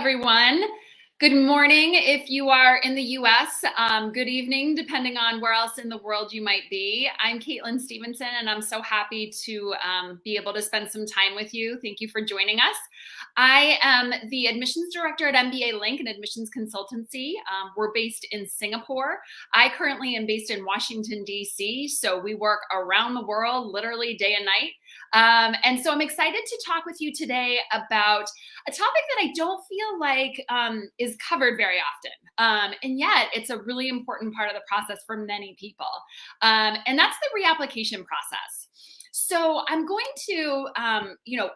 everyone. Good morning if you are in the US. Good evening, depending on where else in the world you might be. I'm Katelyn Stephenson, and I'm so happy to be able to spend some time with you. Thank you for joining us. I am the admissions director at MBA Link, an admissions consultancy. We're based in Singapore. I currently am based in Washington, D.C., so we work around the world, literally day and night. And so I'm excited to talk with you today about a topic that I don't feel like is covered very often. And yet it's a really important part of the process for many people. And that's the reapplication process. So I'm going to,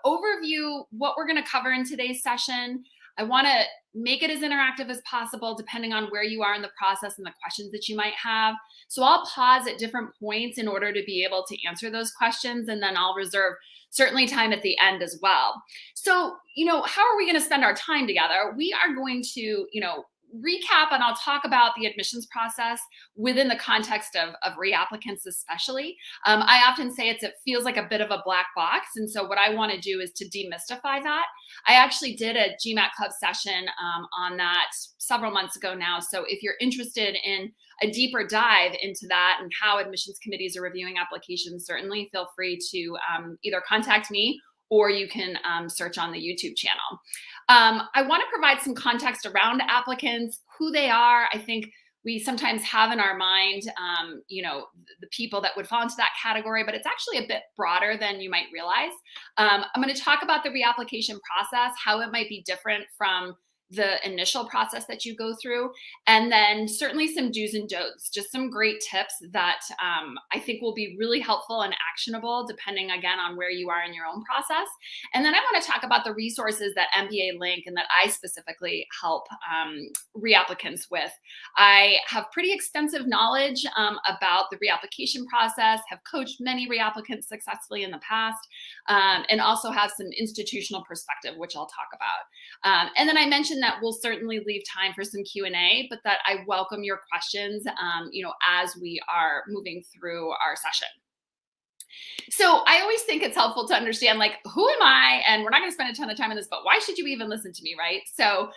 overview what we're going to cover in today's session. I want to make it as interactive as possible, depending on where you are in the process and the questions that you might have. So I'll pause at different points in order to be able to answer those questions, and then I'll reserve certainly time at the end as well. So, how are we going to spend our time together? We are going to, recap, and I'll talk about the admissions process within the context of reapplicants especially. I often say it feels like a bit of a black box. And so what I want to do is to demystify that. I actually did a GMAT club session on that several months ago now. So if you're interested in a deeper dive into that and how admissions committees are reviewing applications, certainly feel free to either contact me or you can search on the YouTube channel. I want to provide some context around applicants, who they are. I think we sometimes have in our mind, the people that would fall into that category, but it's actually a bit broader than you might realize. I'm going to talk about the reapplication process, how it might be different from the initial process that you go through, and then certainly some do's and don'ts, just some great tips that I think will be really helpful and actionable depending, again, on where you are in your own process. And then I want to talk about the resources that MBA Link and that I specifically help reapplicants with. I have pretty extensive knowledge about the reapplication process, have coached many reapplicants successfully in the past, and also have some institutional perspective, which I'll talk about. And then I mentioned that we'll certainly leave time for some Q&A, but that I welcome your questions, as we are moving through our session. So I always think it's helpful to understand, who am I? And we're not going to spend a ton of time on this, but why should you even listen to me, right? So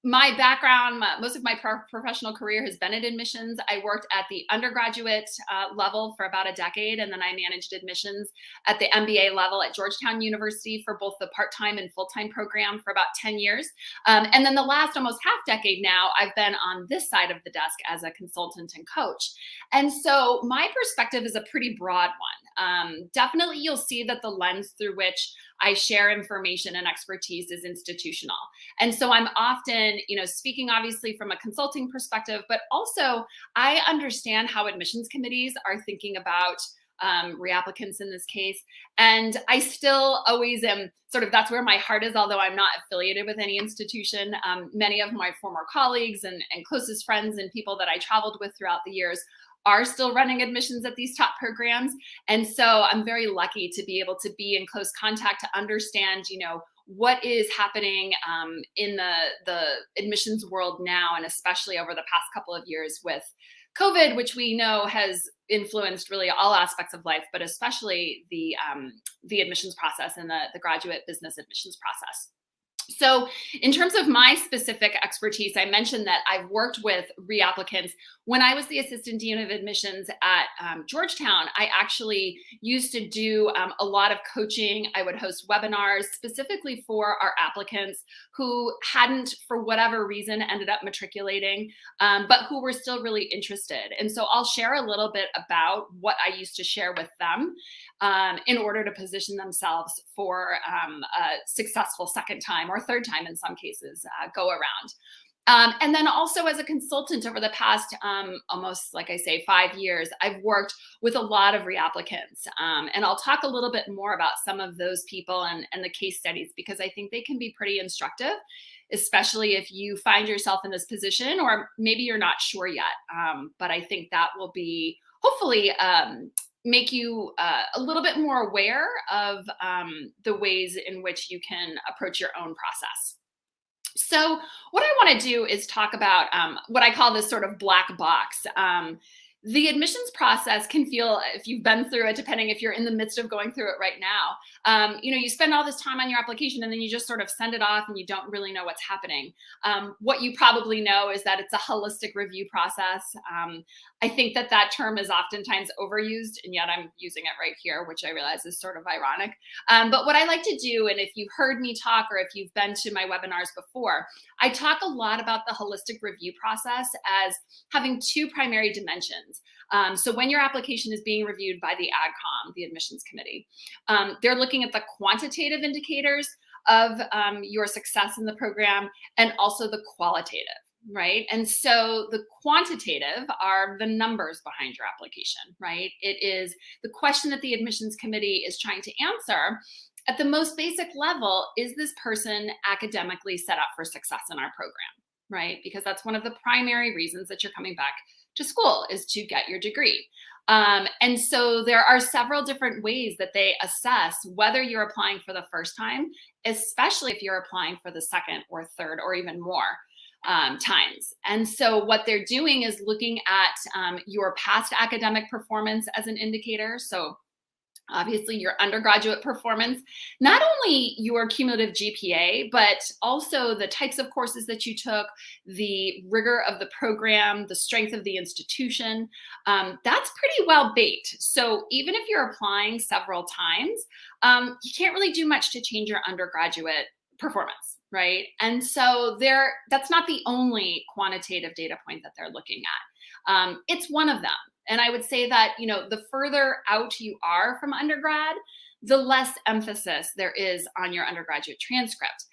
my background, most of my professional career has been in admissions. I worked at the undergraduate level for about a decade, and then I managed admissions at the MBA level at Georgetown University for both the part-time and full-time program for about 10 years. And then the last almost half decade now, I've been on this side of the desk as a consultant and coach. And so my perspective is a pretty broad one. Definitely you'll see that the lens through which I share information and expertise is institutional. And so I'm often, speaking obviously from a consulting perspective, but also I understand how admissions committees are thinking about reapplicants in this case. And I still always am that's where my heart is, although I'm not affiliated with any institution. Many of my former colleagues and closest friends and people that I traveled with throughout the years are still running admissions at these top programs. And so I'm very lucky to be able to be in close contact to understand, what is happening in the admissions world now, and especially over the past couple of years with COVID, which we know has influenced really all aspects of life, but especially the admissions process and the graduate business admissions process. So in terms of my specific expertise, I mentioned that I've worked with reapplicants. When I was the assistant dean of admissions at Georgetown, I actually used to do a lot of coaching. I would host webinars specifically for our applicants who hadn't, for whatever reason, ended up matriculating, but who were still really interested. And so I'll share a little bit about what I used to share with them in order to position themselves for a successful second time or third time in some cases go around. And then also as a consultant over the past almost, 5 years, I've worked with a lot of reapplicants. And I'll talk a little bit more about some of those people and the case studies, because I think they can be pretty instructive, especially if you find yourself in this position, or maybe you're not sure yet. But I think that will be hopefully make you a little bit more aware of the ways in which you can approach your own process. So what I want to do is talk about what I call this sort of black box. The admissions process can feel, if you've been through it, depending if you're in the midst of going through it right now, you spend all this time on your application and then you just sort of send it off and you don't really know what's happening. What you probably know is that it's a holistic review process. I think that term is oftentimes overused, and yet I'm using it right here, which I realize is sort of ironic. But what I like to do, and if you've heard me talk or if you've been to my webinars before, I talk a lot about the holistic review process as having two primary dimensions. So when your application is being reviewed by the AdCom, the admissions committee, they're looking at the quantitative indicators of your success in the program and also the qualitative, right? And so the quantitative are the numbers behind your application, right? It is the question that the admissions committee is trying to answer. At the most basic level, is this person academically set up for success in our program, right? Because that's one of the primary reasons that you're coming back to school, is to get your degree. And so there are several different ways that they assess whether you're applying for the first time, especially if you're applying for the second or third or even more times. And so what they're doing is looking at your past academic performance as an indicator. So obviously your undergraduate performance, not only your cumulative GPA, but also the types of courses that you took, the rigor of the program, the strength of the institution. That's pretty well baked. So even if you're applying several times, you can't really do much to change your undergraduate performance, right? And so that's not the only quantitative data point that they're looking at. It's one of them. And I would say that, the further out you are from undergrad, the less emphasis there is on your undergraduate transcript.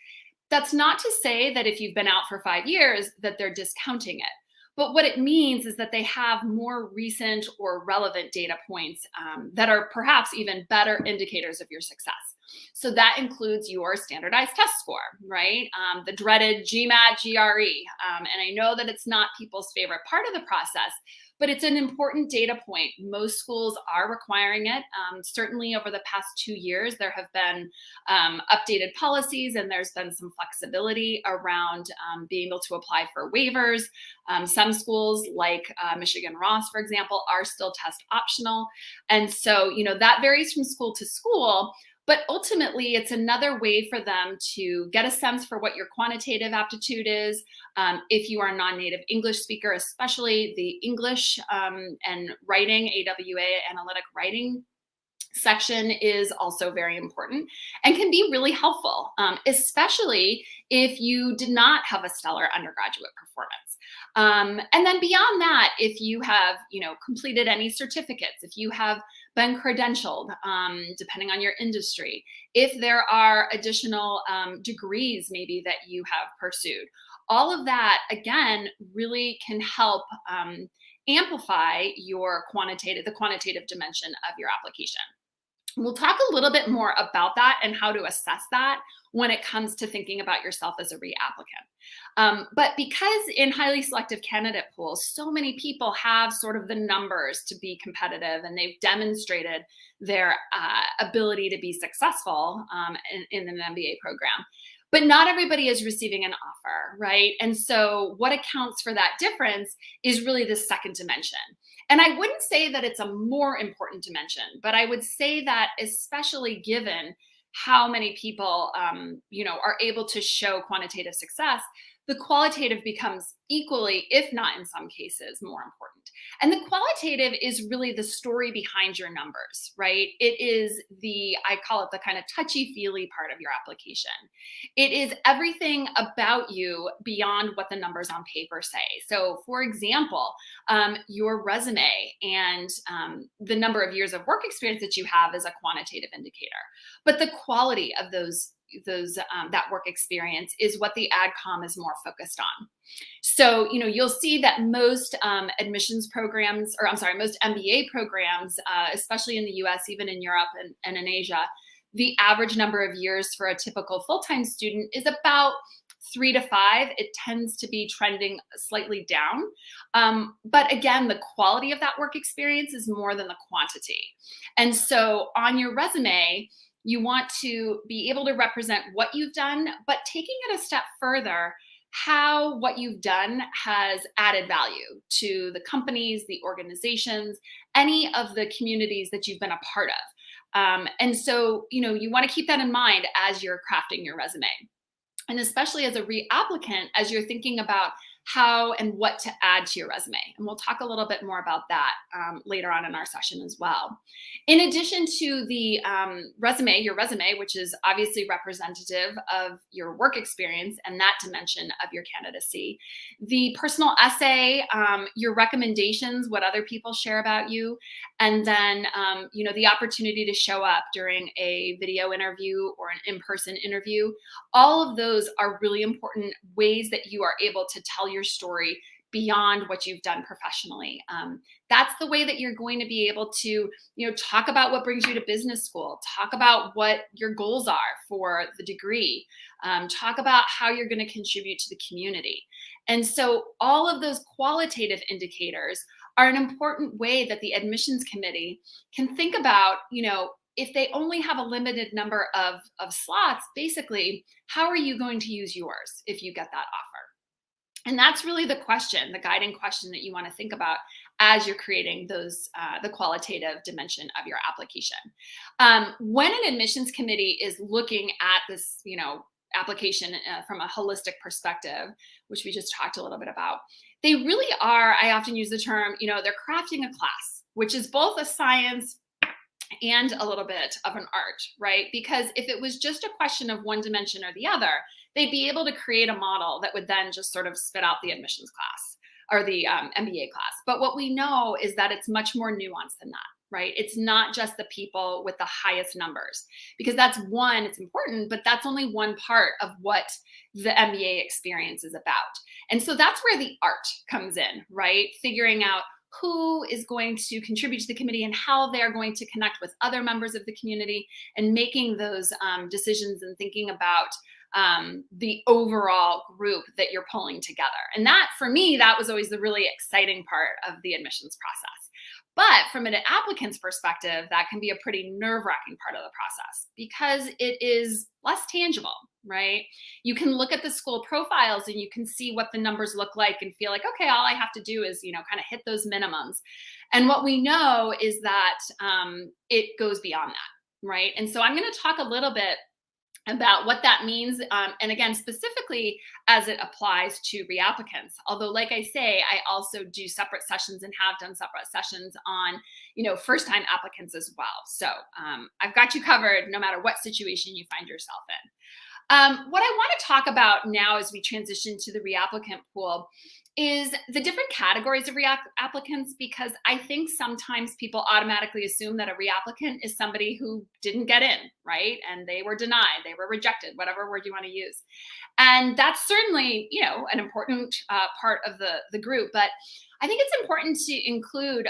That's not to say that if you've been out for 5 years that they're discounting it. But what it means is that they have more recent or relevant data points that are perhaps even better indicators of your success. So that includes your standardized test score, right? The dreaded GMAT, GRE. And I know that it's not people's favorite part of the process, but it's an important data point. Most schools are requiring it. Certainly over the past 2 years, there have been updated policies and there's been some flexibility around being able to apply for waivers. Some schools like Michigan Ross, for example, are still test optional. And so, that varies from school to school. But ultimately, it's another way for them to get a sense for what your quantitative aptitude is. If you are a non-native English speaker, especially the English and writing, AWA, analytic writing section is also very important and can be really helpful, especially if you did not have a stellar undergraduate performance. And then beyond that, if you have, completed any certificates, if you have been credentialed, depending on your industry, if there are additional degrees maybe that you have pursued, all of that, again, really can help amplify the quantitative dimension of your application. We'll talk a little bit more about that and how to assess that when it comes to thinking about yourself as a reapplicant. But because in highly selective candidate pools, so many people have sort of the numbers to be competitive and they've demonstrated their ability to be successful in an MBA program. But not everybody is receiving an offer, right? And so what accounts for that difference is really the second dimension. And I wouldn't say that it's a more important dimension, but I would say that especially given how many people, are able to show quantitative success, the qualitative becomes equally, if not in some cases, more important. And the qualitative is really the story behind your numbers, right? It is I call it the kind of touchy-feely part of your application. It is everything about you beyond what the numbers on paper say. So for example, your resume and the number of years of work experience that you have is a quantitative indicator. But the quality of that work experience is what the AdCom is more focused on. So, you'll see that most most MBA programs, especially in the US, even in Europe and in Asia, the average number of years for a typical full-time student is about 3 to 5. It tends to be trending slightly down. But again, the quality of that work experience is more than the quantity. And so on your resume, you want to be able to represent what you've done, but taking it a step further, how what you've done has added value to the companies, the organizations, any of the communities that you've been a part of. And so, you want to keep that in mind as you're crafting your resume. And especially as a reapplicant, as you're thinking about how and what to add to your resume. And we'll talk a little bit more about that later on in our session as well. In addition to the your resume, which is obviously representative of your work experience and that dimension of your candidacy, the personal essay, your recommendations, what other people share about you, and then the opportunity to show up during a video interview or an in-person interview. All of those are really important ways that you are able to tell your story beyond what you've done professionally. That's the way that you're going to be able to, talk about what brings you to business school, talk about what your goals are for the degree, talk about how you're going to contribute to the community. And so all of those qualitative indicators are an important way that the admissions committee can think about, if they only have a limited number of slots, basically, how are you going to use yours if you get that offer? And that's really the question, the guiding question that you want to think about as you're creating those, the qualitative dimension of your application. When an admissions committee is looking at this, application from a holistic perspective, which we just talked a little bit about, they really are, I often use the term, they're crafting a class, which is both a science and a little bit of an art, right? Because if it was just a question of one dimension or the other, they'd be able to create a model that would then just sort of spit out the admissions class or the MBA class. But what we know is that it's much more nuanced than that, right? It's not just the people with the highest numbers, because that's one, it's important, but that's only one part of what the MBA experience is about. And so that's where the art comes in, right? Figuring out who is going to contribute to the committee and how they're going to connect with other members of the community, and making those decisions and thinking about the overall group that you're pulling together. And that, for me, that was always the really exciting part of the admissions process. But from an applicant's perspective, that can be a pretty nerve-wracking part of the process because it is less tangible, right? You can look at the school profiles and you can see what the numbers look like and feel like, okay, all I have to do is, kind of hit those minimums. And what we know is that it goes beyond that, right? And so I'm going to talk a little bit about what that means, and again, specifically as it applies to reapplicants. Although, like I say, I also do separate sessions and have done separate sessions on, first-time applicants as well. So I've got you covered no matter what situation you find yourself in. What I want to talk about now as we transition to the reapplicant pool is the different categories of reapplicants, because I think sometimes people automatically assume that a reapplicant is somebody who didn't get in, right? And they were denied, they were rejected, whatever word you want to use. And that's certainly, an important part of the group. But I think it's important to include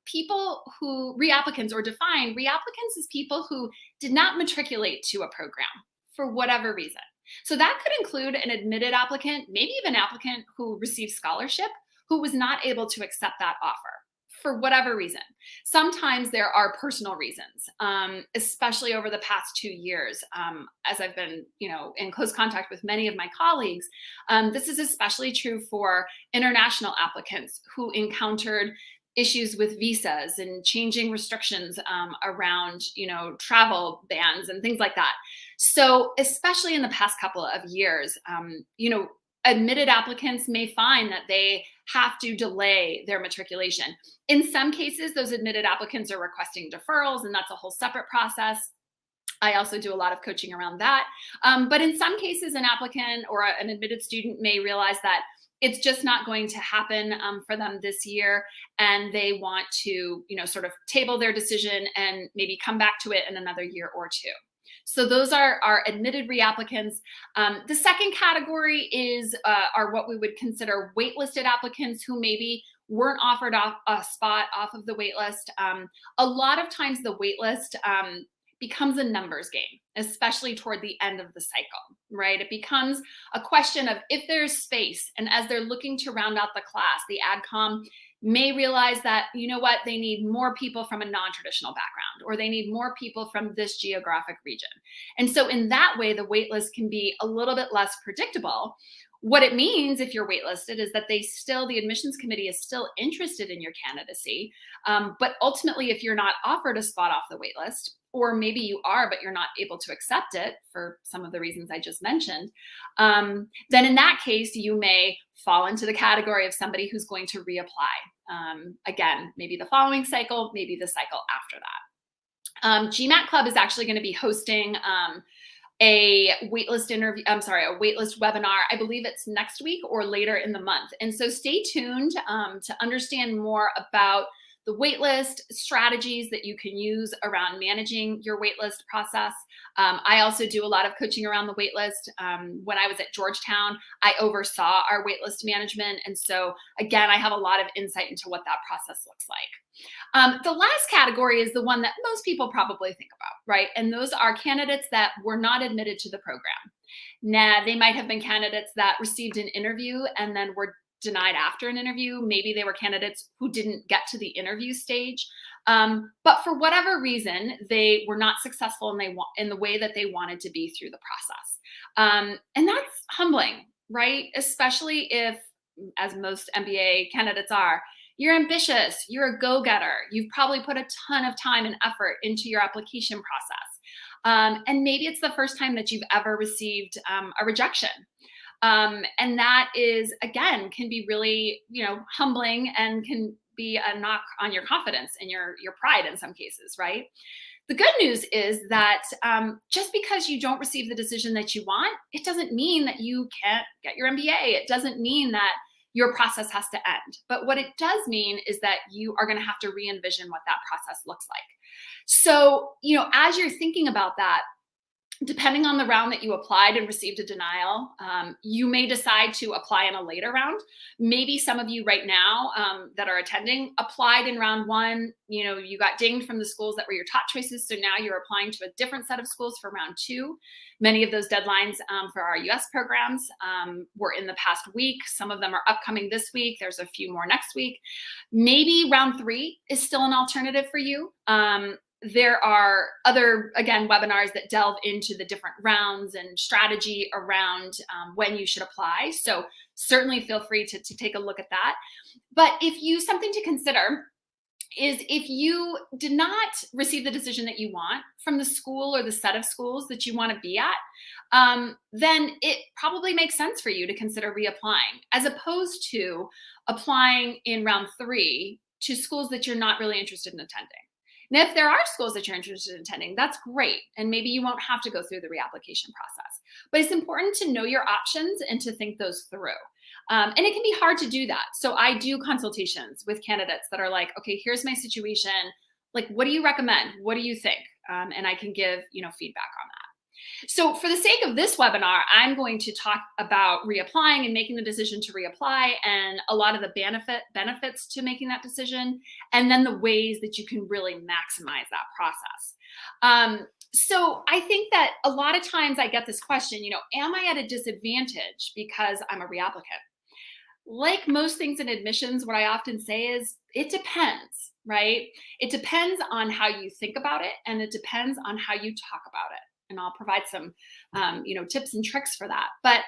people who, reapplicants, or define reapplicants as people who did not matriculate to a program for whatever reason. So that could include an admitted applicant, maybe even an applicant who received scholarship, who was not able to accept that offer for whatever reason. Sometimes there are personal reasons, especially over the past 2 years, as I've been, in close contact with many of my colleagues. This is especially true for international applicants who encountered issues with visas and changing restrictions around, travel bans and things like that. So especially in the past couple of years, admitted applicants may find that they have to delay their matriculation. In some cases, those admitted applicants are requesting deferrals, and that's a whole separate process. I also do a lot of coaching around that. But in some cases, an applicant or an admitted student may realize that it's just not going to happen for them this year, and they want to, sort of table their decision and maybe come back to it in another year or two. So those are our admitted reapplicants. The second category are what we would consider waitlisted applicants who maybe weren't offered a spot off of the waitlist. A lot of times the waitlist becomes a numbers game, especially toward the end of the cycle, right? It becomes a question of if there's space, and as they're looking to round out the class, the AdCom may realize that, they need more people from a non-traditional background, or they need more people from this geographic region. And so in that way, the waitlist can be a little bit less predictable, What it means if you're waitlisted is that the admissions committee is still interested in your candidacy. But ultimately, if you're not offered a spot off the waitlist, or maybe you are, but you're not able to accept it for some of the reasons I just mentioned, then in that case, you may fall into the category of somebody who's going to reapply. Again, maybe the following cycle, maybe the cycle after that. GMAT Club is actually going to be hosting a waitlist a waitlist webinar. I believe it's next week or later in the month. And so stay tuned to understand more about the waitlist strategies that you can use around managing your waitlist process. I also do a lot of coaching around the waitlist. When I was at Georgetown, I oversaw our waitlist management. And so again, I have a lot of insight into what that process looks like. The last category is the one that most people probably think about, right? And those are candidates that were not admitted to the program. Now, they might have been candidates that received an interview and then were denied after an interview. Maybe they were candidates who didn't get to the interview stage. But for whatever reason, they were not successful in the way that they wanted to be through the process. And that's humbling, right? Especially if, as most MBA candidates are, you're ambitious, you're a go-getter, you've probably put a ton of time and effort into your application process. And maybe it's the first time that you've ever received a rejection. And that is, again, can be really, humbling and can be a knock on your confidence and your pride in some cases, right? The good news is that just because you don't receive the decision that you want, it doesn't mean that you can't get your MBA. It doesn't mean that your process has to end. But what it does mean is that you are going to have to re-envision what that process looks like. So, as you're thinking about that, depending on the round that you applied and received a denial, you may decide to apply in a later round. Maybe some of you right now that are attending applied in round one. You got dinged from the schools that were your top choices. So now you're applying to a different set of schools for round two. Many of those deadlines for our US programs were in the past week. Some of them are upcoming this week. There's a few more next week. Maybe round three is still an alternative for you. There are other, again, webinars that delve into the different rounds and strategy around when you should apply. So certainly feel free to take a look at that. But something to consider is if you did not receive the decision that you want from the school or the set of schools that you want to be at, then it probably makes sense for you to consider reapplying, as opposed to applying in round three to schools that you're not really interested in attending. Now, if there are schools that you're interested in attending, that's great. And maybe you won't have to go through the reapplication process. But it's important to know your options and to think those through. And it can be hard to do that. So I do consultations with candidates that are like, okay, here's my situation. Like, what do you recommend? What do you think? And I can give, feedback on that. So for the sake of this webinar, I'm going to talk about reapplying and making the decision to reapply and a lot of the benefits to making that decision, and then the ways that you can really maximize that process. So I think that a lot of times I get this question, am I at a disadvantage because I'm a reapplicant? Like most things in admissions, what I often say is it depends, right? It depends on how you think about it, and it depends on how you talk about it. And I'll provide some, tips and tricks for that. But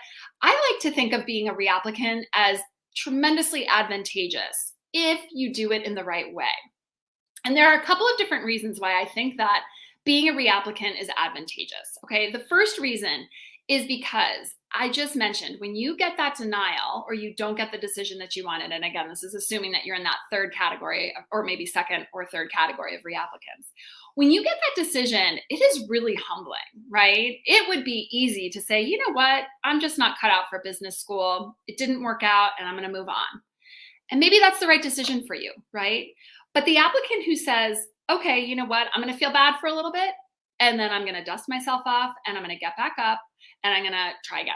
I like to think of being a reapplicant as tremendously advantageous if you do it in the right way. And there are a couple of different reasons why I think that being a reapplicant is advantageous. Okay, the first reason is because I just mentioned when you get that denial or you don't get the decision that you wanted, and again, this is assuming that you're in that third category or maybe second or third category of reapplicants. When you get that decision, it is really humbling, right? It would be easy to say, you know what, I'm just not cut out for business school. It didn't work out and I'm going to move on. And maybe that's the right decision for you, right? But the applicant who says, okay, you know what, I'm going to feel bad for a little bit, and then I'm going to dust myself off and I'm going to get back up and I'm going to try again.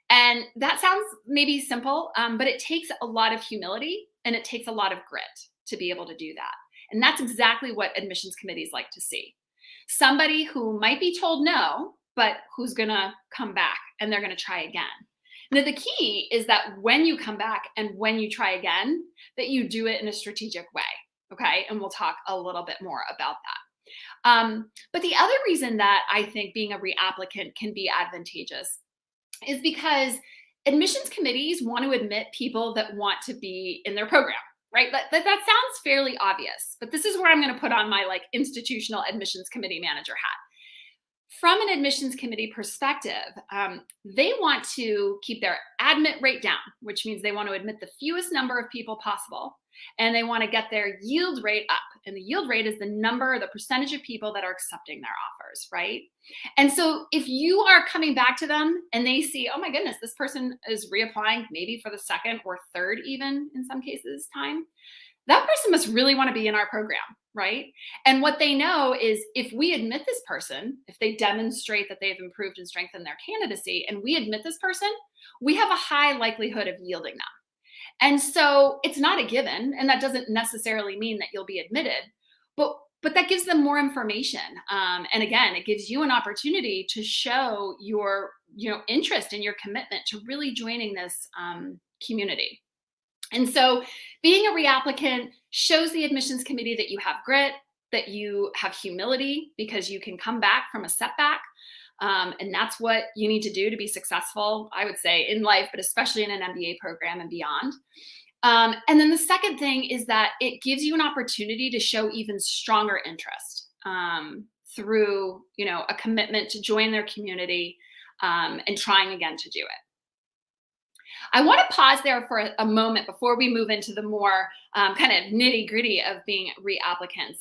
And that sounds maybe simple, but it takes a lot of humility and it takes a lot of grit to be able to do that. And that's exactly what admissions committees like to see. Somebody who might be told no, but who's going to come back and they're going to try again. Now, the key is that when you come back and when you try again, that you do it in a strategic way. Okay. And we'll talk a little bit more about that. But the other reason that I think being a reapplicant can be advantageous is because admissions committees want to admit people that want to be in their program, right? That sounds fairly obvious, but this is where I'm going to put on my like institutional admissions committee manager hat. From an admissions committee perspective, they want to keep their admit rate down, which means they want to admit the fewest number of people possible, and they want to get their yield rate up. And the yield rate is the number, the percentage of people that are accepting their offers, right? And so if you are coming back to them and they see, oh my goodness, this person is reapplying maybe for the second or third, even in some cases, time, that person must really want to be in our program, right? And what they know is if we admit this person, if they demonstrate that they've improved and strengthened their candidacy, and we admit this person, we have a high likelihood of yielding them. And so it's not a given, and that doesn't necessarily mean that you'll be admitted, but that gives them more information. And again, it gives you an opportunity to show your interest and your commitment to really joining this community. And so being a reapplicant shows the admissions committee that you have grit, that you have humility because you can come back from a setback. And that's what you need to do to be successful, I would say, in life, but especially in an MBA program and beyond. And then the second thing is that it gives you an opportunity to show even stronger interest through, a commitment to join their community and trying again to do it. I want to pause there for a moment before we move into the more kind of nitty gritty of being reapplicants.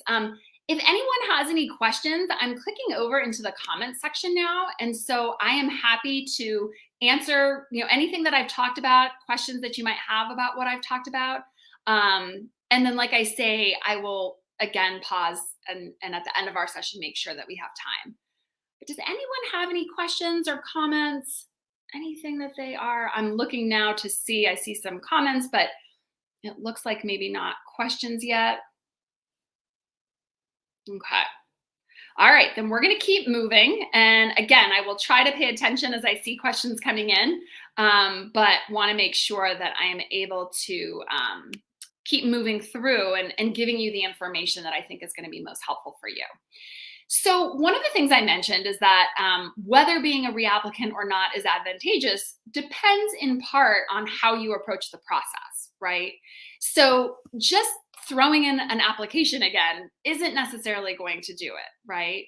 If anyone has any questions, I'm clicking over into the comments section now. And so I am happy to answer anything that I've talked about, questions that you might have about what I've talked about. And then, like I say, I will again pause and at the end of our session, make sure that we have time. But does anyone have any questions or comments? Anything that they are? I'm looking now to see, I see some comments, but it looks like maybe not questions yet. Okay. All right, then we're going to keep moving. And again, I will try to pay attention as I see questions coming in, but want to make sure that I am able to keep moving through and giving you the information that I think is going to be most helpful for you. So one of the things I mentioned is that whether being a reapplicant or not is advantageous depends in part on how you approach the process, right? So just throwing in an application again isn't necessarily going to do it, right?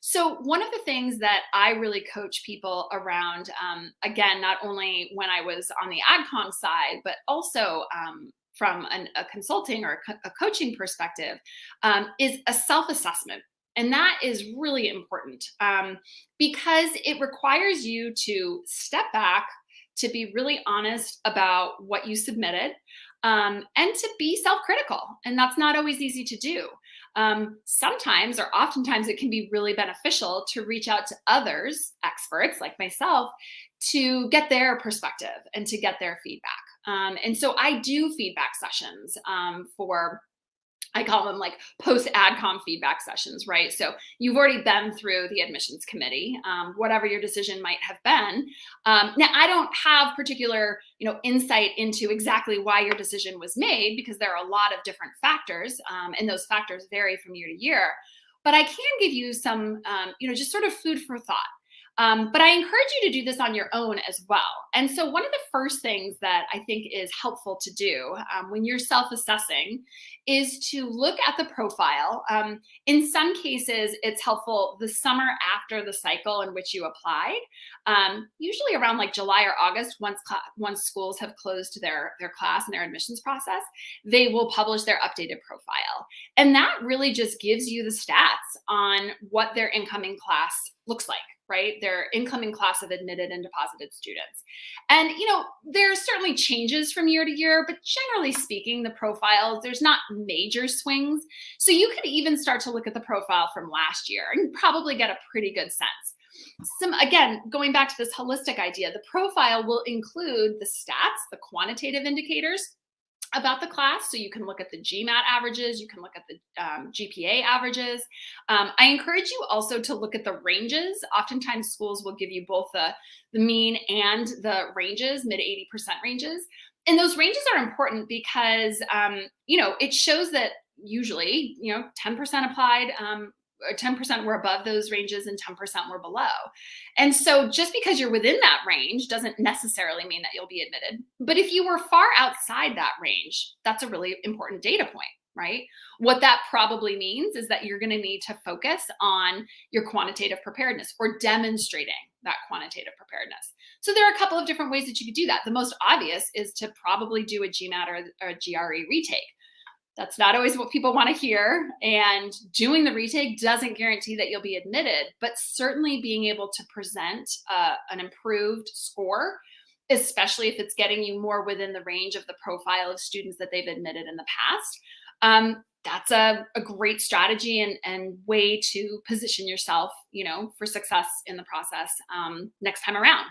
So one of the things that I really coach people around, again, not only when I was on the AdCom side, but also from a consulting or a coaching perspective, is a self-assessment. And that is really important because it requires you to step back, to be really honest about what you submitted, and to be self-critical. And that's not always easy to do. Sometimes or oftentimes it can be really beneficial to reach out to others, experts like myself, to get their perspective and to get their feedback. And so I do feedback sessions for, I call them like post-AdCom feedback sessions, right? So you've already been through the admissions committee, whatever your decision might have been. Now, I don't have particular, insight into exactly why your decision was made because there are a lot of different factors, and those factors vary from year to year. But I can give you some, just sort of food for thought. But I encourage you to do this on your own as well. And so one of the first things that I think is helpful to do when you're self-assessing is to look at the profile. In some cases, it's helpful the summer after the cycle in which you applied, usually around like July or August, once schools have closed their class and their admissions process, they will publish their updated profile. And that really just gives you the stats on what their incoming class looks like, right? Their incoming class of admitted and deposited students. And, there's certainly changes from year to year, but generally speaking, the profiles, there's not major swings. So you could even start to look at the profile from last year and probably get a pretty good sense. Again, going back to this holistic idea, the profile will include the stats, the quantitative indicators about the class. So you can look at the GMAT averages, you can look at the GPA averages. I encourage you also to look at the ranges. Oftentimes schools will give you both the mean and the ranges, mid 80% ranges. And those ranges are important because, it shows that usually, 10% applied 10% were above those ranges and 10% were below. And so just because you're within that range doesn't necessarily mean that you'll be admitted. But if you were far outside that range, that's a really important data point, right? What that probably means is that you're going to need to focus on your quantitative preparedness or demonstrating that quantitative preparedness. So there are a couple of different ways that you could do that. The most obvious is to probably do a GMAT or a GRE retake. That's not always what people want to hear. And doing the retake doesn't guarantee that you'll be admitted, but certainly being able to present an improved score, especially if it's getting you more within the range of the profile of students that they've admitted in the past, that's a great strategy and way to position yourself, for success in the process next time around.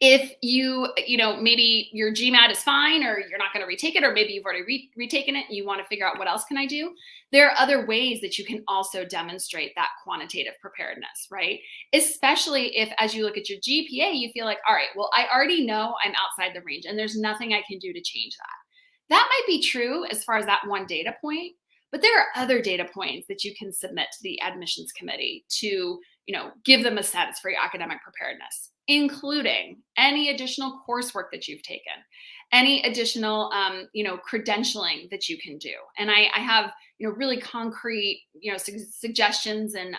If maybe your GMAT is fine, or you're not going to retake it, or maybe you've already retaken it and you want to figure out what else can I do, there are other ways that you can also demonstrate that quantitative preparedness, right? Especially if, as you look at your GPA, you feel like, all right, well, I already know I'm outside the range and there's nothing I can do to change that. That might be true as far as that one data point, but there are other data points that you can submit to the admissions committee to, give them a sense for your academic preparedness, including any additional coursework that you've taken, any additional, credentialing that you can do. And I have, really concrete, suggestions and,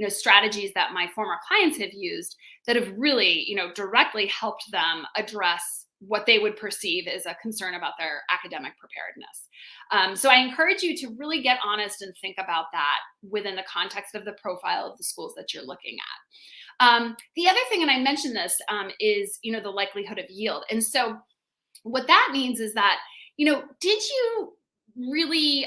strategies that my former clients have used that have really, directly helped them address what they would perceive as a concern about their academic preparedness. So I encourage you to really get honest and think about that within the context of the profile of the schools that you're looking at. The other thing, and I mentioned this, is, the likelihood of yield. And so what that means is that, did you really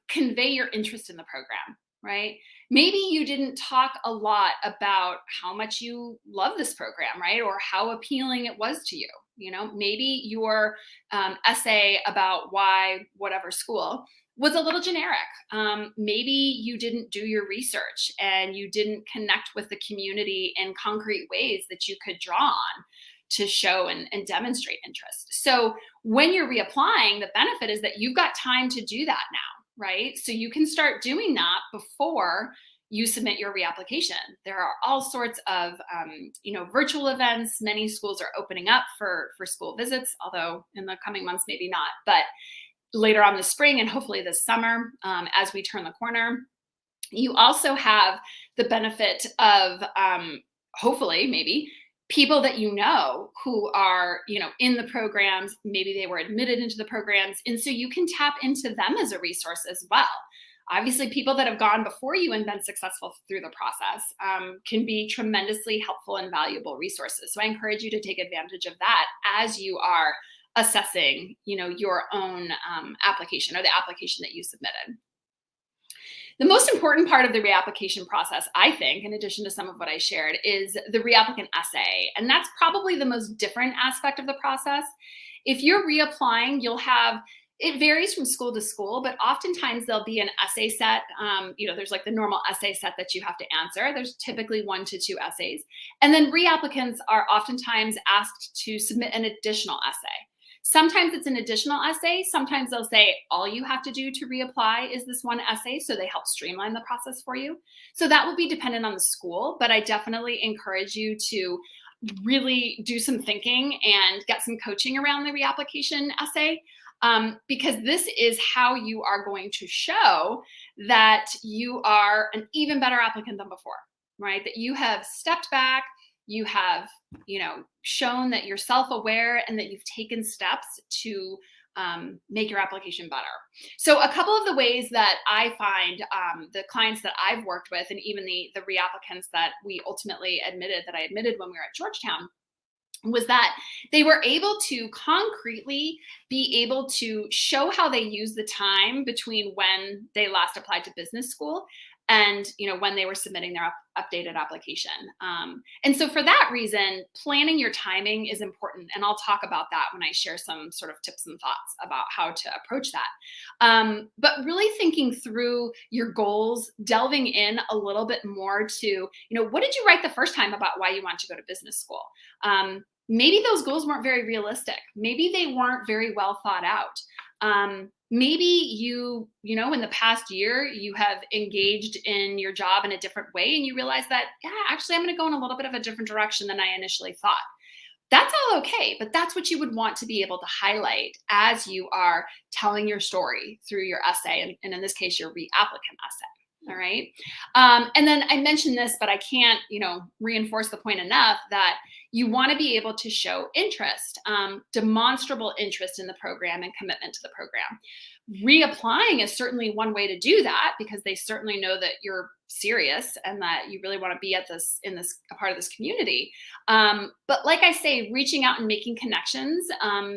convey your interest in the program, right? Maybe you didn't talk a lot about how much you love this program, right? Or how appealing it was to you. Maybe your essay about why whatever school was a little generic. Maybe you didn't do your research and you didn't connect with the community in concrete ways that you could draw on to show and demonstrate interest. So when you're reapplying, the benefit is that you've got time to do that now, right? So you can start doing that before you submit your reapplication. There are all sorts of, virtual events. Many schools are opening up for school visits, although in the coming months, maybe not, but later on this spring and hopefully this summer, as we turn the corner. You also have the benefit of, hopefully, maybe, people that who are, in the programs, maybe they were admitted into the programs. And so you can tap into them as a resource as well. Obviously, people that have gone before you and been successful through the process can be tremendously helpful and valuable resources. So I encourage you to take advantage of that as you are assessing, your own application or the application that you submitted. The most important part of the reapplication process, I think, in addition to some of what I shared, is the reapplicant essay. And that's probably the most different aspect of the process. If you're reapplying, it varies from school to school, but oftentimes there'll be an essay set. There's like the normal essay set that you have to answer. There's typically 1 to 2 essays. And then reapplicants are oftentimes asked to submit an additional essay. Sometimes it's an additional essay. Sometimes they'll say all you have to do to reapply is this one essay. So they help streamline the process for you. So that will be dependent on the school, but I definitely encourage you to really do some thinking and get some coaching around the reapplication essay. Because this is how you are going to show that you are an even better applicant than before, right? That you have stepped back, you have, shown that you're self-aware and that you've taken steps to make your application better. So a couple of the ways that I find the clients that I've worked with, and even the reapplicants that we ultimately admitted, that I admitted when we were at Georgetown, was that they were able to concretely be able to show how they used the time between when they last applied to business school and when they were submitting their updated application. And so for that reason, planning your timing is important. And I'll talk about that when I share some sort of tips and thoughts about how to approach that. But really thinking through your goals, delving in a little bit more to, what did you write the first time about why you want to go to business school? Maybe those goals weren't very realistic. Maybe they weren't very well thought out. Maybe you know, in the past year, you have engaged in your job in a different way and you realize that, yeah, actually, I'm going to go in a little bit of a different direction than I initially thought. That's all okay, but that's what you would want to be able to highlight as you are telling your story through your essay, and in this case, your reapplicant essay. All right. And then I mentioned this, but I can't, reinforce the point enough that you want to be able to show interest, demonstrable interest in the program and commitment to the program. Reapplying is certainly one way to do that because they certainly know that you're serious and that you really want to be a part of this community. But like I say, reaching out and making connections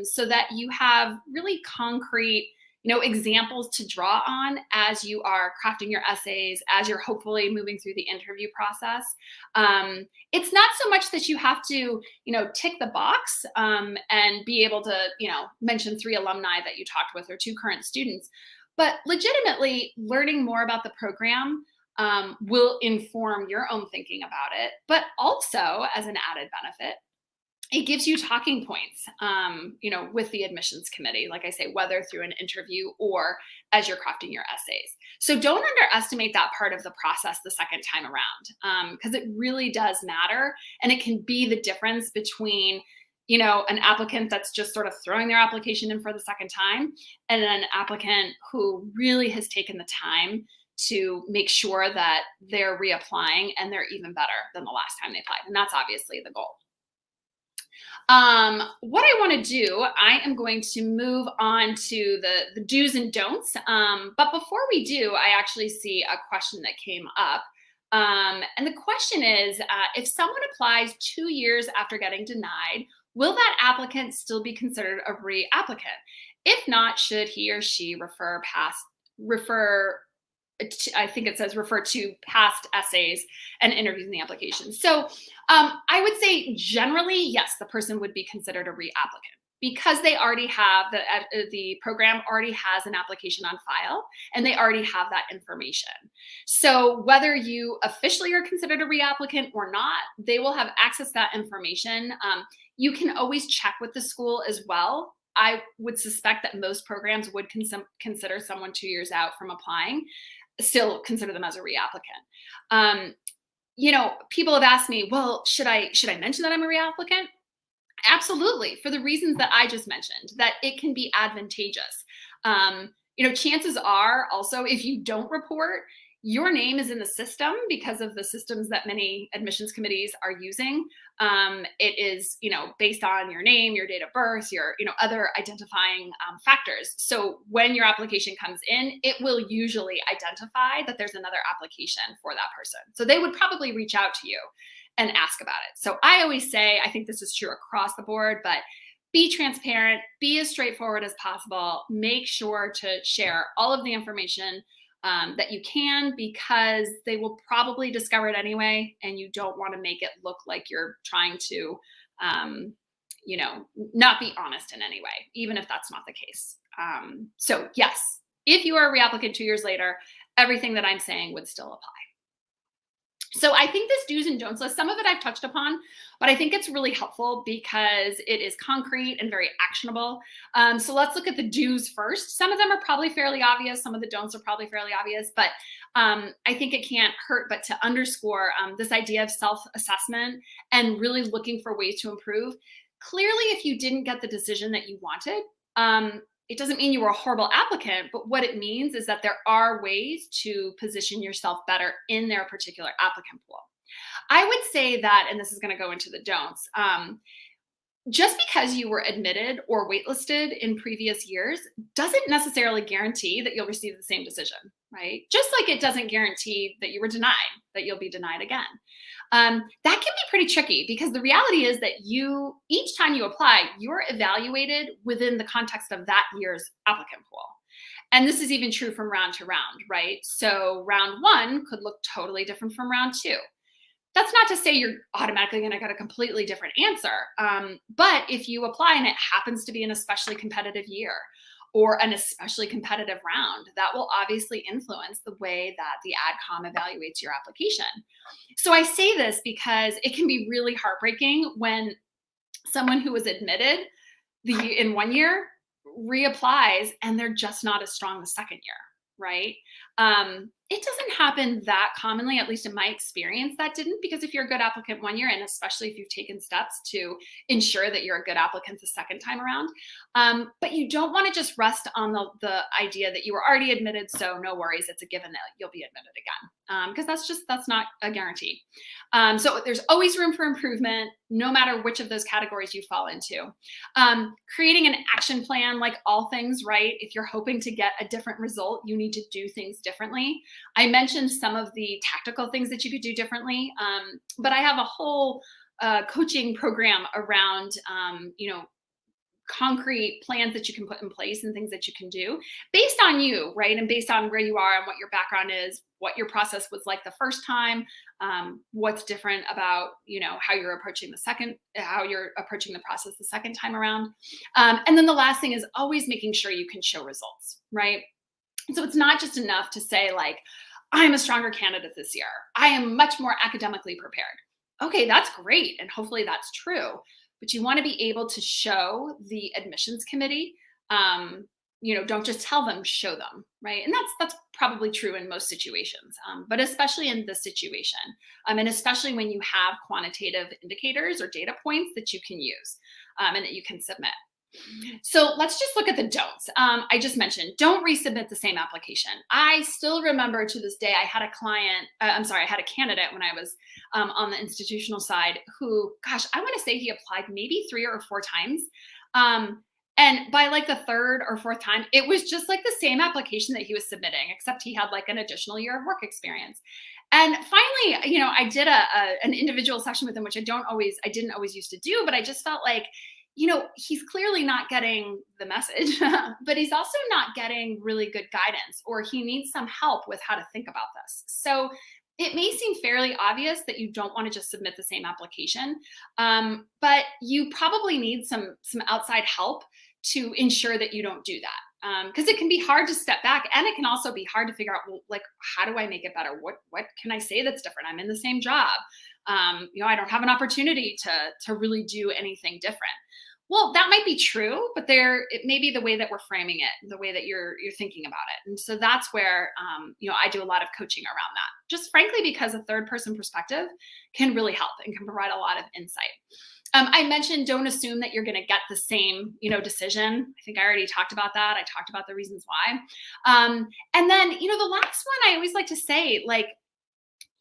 so that you have really concrete examples to draw on as you are crafting your essays, as you're hopefully moving through the interview process. It's not so much that you have to, tick the box and be able to, mention 3 alumni that you talked with or 2 current students, but legitimately learning more about the program will inform your own thinking about it. But also, as an added benefit, it gives you talking points, with the admissions committee, like I say, whether through an interview or as you're crafting your essays. So don't underestimate that part of the process the second time around, because it really does matter. And it can be the difference between, an applicant that's just sort of throwing their application in for the second time and an applicant who really has taken the time to make sure that they're reapplying and they're even better than the last time they applied. And that's obviously the goal. What I want to do, I am going to move on to the do's and don'ts. But before we do, I actually see a question that came up. And the question is, if someone applies 2 years after getting denied, will that applicant still be considered a reapplicant? If not, should he or she I think it says refer to past essays and interviews in the application. So I would say generally, yes, the person would be considered a reapplicant because they already have the program already has an application on file and they already have that information. So whether you officially are considered a reapplicant or not, they will have access to that information. You can always check with the school as well. I would suspect that most programs would consider someone 2 years out from applying, still consider them as a reapplicant. People have asked me, well, should I mention that I'm a reapplicant? Absolutely, for the reasons that I just mentioned, that it can be advantageous. Chances are also if you don't report, your name is in the system because of the systems that many admissions committees are using. It is, based on your name, your date of birth, your, other identifying factors. So when your application comes in, it will usually identify that there's another application for that person. So they would probably reach out to you and ask about it. So I always say, I think this is true across the board, but be transparent, be as straightforward as possible. Make sure to share all of the information that you can, because they will probably discover it anyway, and you don't want to make it look like you're trying to, not be honest in any way, even if that's not the case. So yes, if you are a reapplicant 2 years later, everything that I'm saying would still apply. So I think this do's and don'ts list, some of it I've touched upon, but I think it's really helpful because it is concrete and very actionable. So let's look at the do's first. Some of them are probably fairly obvious. Some of the don'ts are probably fairly obvious, but I think it can't hurt but to underscore this idea of self-assessment and really looking for ways to improve. Clearly, if you didn't get the decision that you wanted, it doesn't mean you were a horrible applicant, but what it means is that there are ways to position yourself better in their particular applicant pool. I would say that, and this is going to go into the don'ts, just because you were admitted or waitlisted in previous years doesn't necessarily guarantee that you'll receive the same decision, right? Just like it doesn't guarantee that you were denied, that you'll be denied again. That can be pretty tricky because the reality is that each time you apply, you're evaluated within the context of that year's applicant pool. And this is even true from round to round, right? So round 1 could look totally different from round 2. That's not to say you're automatically going to get a completely different answer. But if you apply and it happens to be an especially competitive year or an especially competitive round, that will obviously influence the way that the AdCom evaluates your application. So I say this because it can be really heartbreaking when someone who was admitted in one year reapplies and they're just not as strong the second year, right? It doesn't happen that commonly, at least in my experience, that didn't, because if you're a good applicant one year, and especially if you've taken steps to ensure that you're a good applicant the second time around, but you don't want to just rest on the idea that you were already admitted, so no worries, it's a given that you'll be admitted again, because that's not a guarantee. So there's always room for improvement, no matter which of those categories you fall into. Creating an action plan, like all things, right? If you're hoping to get a different result, you need to do things differently. I mentioned some of the tactical things that you could do differently, but I have a whole coaching program around, concrete plans that you can put in place and things that you can do based on you, right? And based on where you are and what your background is, what your process was like the first time, what's different about, how you're approaching the process the second time around. And then the last thing is always making sure you can show results, right? So it's not just enough to say like, I'm a stronger candidate this year. I am much more academically prepared. Okay, that's great. And hopefully that's true. But you want to be able to show the admissions committee, don't just tell them, show them, right? And that's probably true in most situations, but especially in this situation, and especially when you have quantitative indicators or data points that you can use and that you can submit. So let's just look at the don'ts. I just mentioned, don't resubmit the same application. I still remember to this day, I had a candidate when I was on the institutional side who, gosh, I want to say he applied maybe 3 or 4 times. And by like the 3rd or 4th time, it was just like the same application that he was submitting, except he had like an additional year of work experience. And finally, I did an individual session with him, which I didn't always used to do, but I just felt like, he's clearly not getting the message, but he's also not getting really good guidance, or he needs some help with how to think about this. So it may seem fairly obvious that you don't want to just submit the same application, but you probably need some outside help to ensure that you don't do that. Because it can be hard to step back, and it can also be hard to figure out, well, like, how do I make it better? What can I say that's different? I'm in the same job. I don't have an opportunity to really do anything different. Well, that might be true, but it may be the way that we're framing it, the way that you're thinking about it. And so that's where, I do a lot of coaching around that, just frankly, because a third person perspective can really help and can provide a lot of insight. I mentioned, don't assume that you're going to get the same, decision. I think I already talked about that. I talked about the reasons why. And then, the last one I always like to say, like,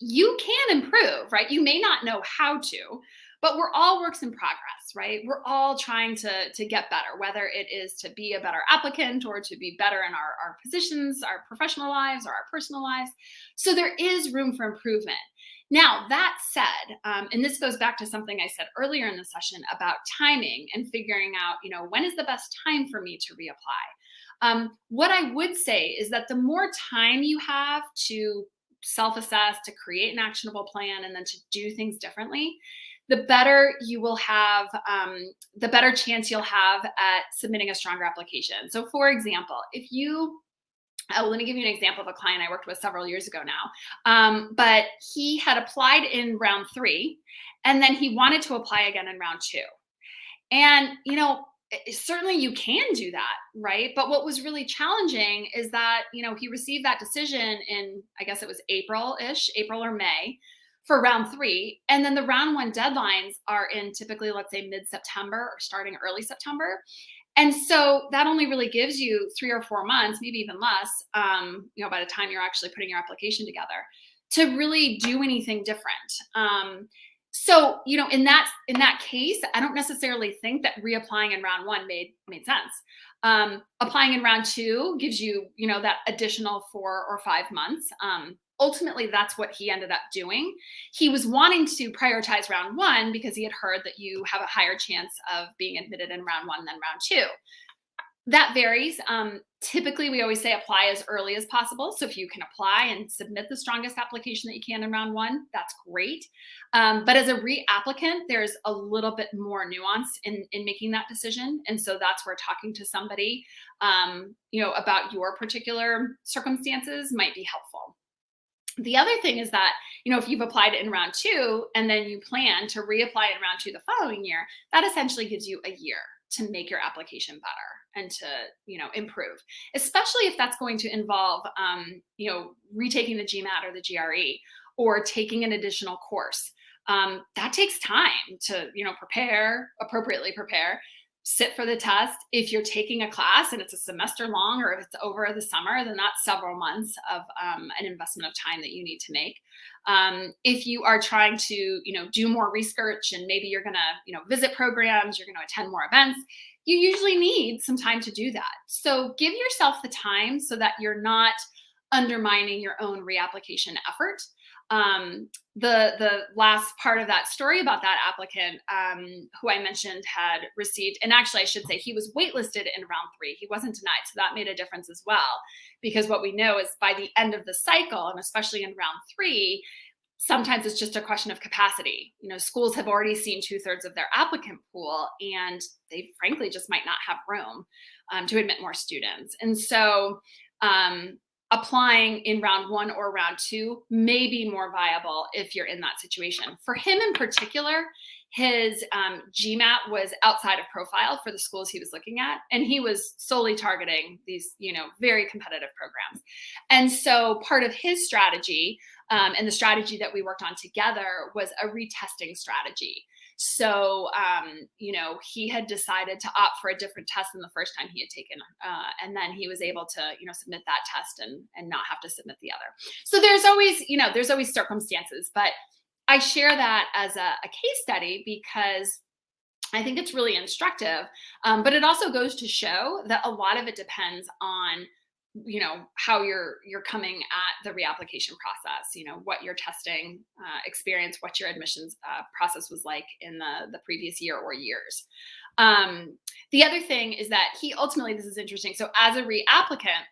you can improve, right? You may not know how to, but we're all works in progress, right? We're all trying to get better, whether it is to be a better applicant or to be better in our positions, our professional lives, or our personal lives. So there is room for improvement. Now, that said, and this goes back to something I said earlier in the session about timing and figuring out, when is the best time for me to reapply? What I would say is that the more time you have to self-assess, to create an actionable plan, and then to do things differently, the better you will have, the better chance you'll have at submitting a stronger application. So for example, let me give you an example of a client I worked with several years ago now, but he had applied in round 3, and then he wanted to apply again in round 2. And, certainly you can do that, right? But what was really challenging is that, he received that decision in, I guess it was April or May, for round 3. And then the round 1 deadlines are in typically, let's say, mid-September or starting early September. And so that only really gives you 3 or 4 months, maybe even less, by the time you're actually putting your application together, to really do anything different. So, in that case, I don't necessarily think that reapplying in round 1 made sense. Applying in round 2 gives you, that additional 4 or 5 months. Ultimately, that's what he ended up doing. He was wanting to prioritize round 1 because he had heard that you have a higher chance of being admitted in round 1 than round 2. That varies. Typically, we always say apply as early as possible. So if you can apply and submit the strongest application that you can in round 1, that's great. But as a reapplicant, there's a little bit more nuance in making that decision. And so that's where talking to somebody, about your particular circumstances might be helpful. The other thing is that, if you've applied in round 2 and then you plan to reapply in round 2 the following year, that essentially gives you a year to make your application better and to, improve, especially if that's going to involve, retaking the GMAT or the GRE or taking an additional course. That takes time to, appropriately prepare, sit for the test. If you're taking a class and it's a semester long, or if it's over the summer, then that's several months of an investment of time that you need to make. If you are trying to, do more research and maybe you're going to, visit programs, you're going to attend more events, you usually need some time to do that. So give yourself the time so that you're not undermining your own reapplication effort. The last part of that story about that applicant, who I mentioned had received, and actually I should say he was waitlisted in round 3. He wasn't denied. So that made a difference as well, because what we know is by the end of the cycle, and especially in round 3, sometimes it's just a question of capacity. Schools have already seen 2/3 of their applicant pool, and they frankly just might not have room to admit more students. And so, applying in round 1 or round 2 may be more viable if you're in that situation. For him in particular, his GMAT was outside of profile for the schools he was looking at, and he was solely targeting these, very competitive programs. And so part of his strategy, and the strategy that we worked on together, was a retesting strategy. So, he had decided to opt for a different test than the first time he had taken. And then he was able to, submit that test and not have to submit the other. So there's always circumstances, but I share that as a case study because I think it's really instructive. But it also goes to show that a lot of it depends on how you're coming at the reapplication process, what your testing experience, what your admissions process was like in the previous year or years. The other thing is that he ultimately, this is interesting. So as a reapplicant,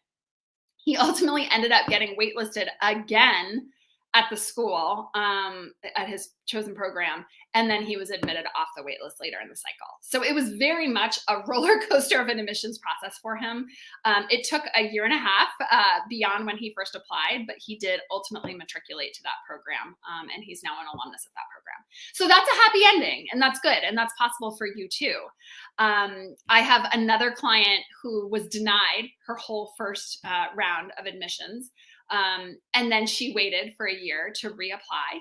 he ultimately ended up getting waitlisted again at the school, at his chosen program. And then he was admitted off the waitlist later in the cycle. So it was very much a roller coaster of an admissions process for him. It took a year and a half beyond when he first applied, but he did ultimately matriculate to that program. And he's now an alumnus of that program. So that's a happy ending, and that's good. And that's possible for you too. I have another client who was denied her whole first round of admissions. And then she waited for a year to reapply.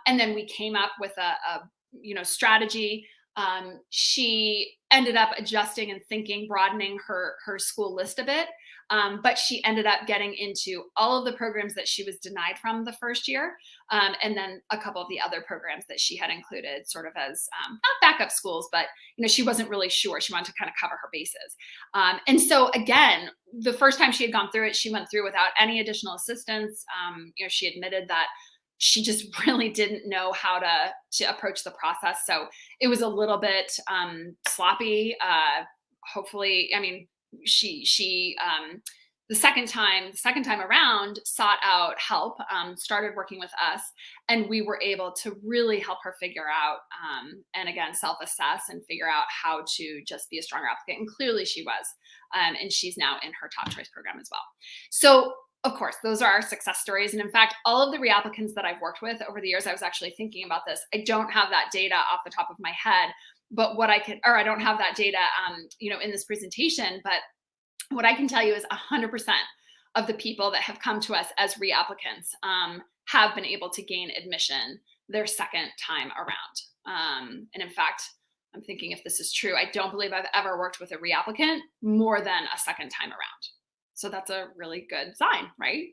And then we came up with a strategy. She ended up adjusting and broadening her school list a bit. But she ended up getting into all of the programs that she was denied from the first year. And then a couple of the other programs that she had included sort of as not backup schools, but, she wasn't really sure. She wanted to kind of cover her bases. And so again, the first time she had gone through it, she went through without any additional assistance. She admitted that she just really didn't know how to approach the process. So it was a little bit sloppy. Hopefully, she the second time around sought out help, started working with us, and we were able to really help her figure out, and again, self-assess and figure out how to just be a stronger applicant. And clearly she was, and she's now in her top choice program as well. So of course, those are our success stories. And in fact, all of the reapplicants that I've worked with over the years, I was actually thinking about this. I don't have that data off the top of my head, but I don't have that data, in this presentation, but what I can tell you is 100% of the people that have come to us as reapplicants have been able to gain admission their second time around. And in fact, I'm thinking if this is true, I don't believe I've ever worked with a reapplicant more than a second time around. So that's a really good sign, right?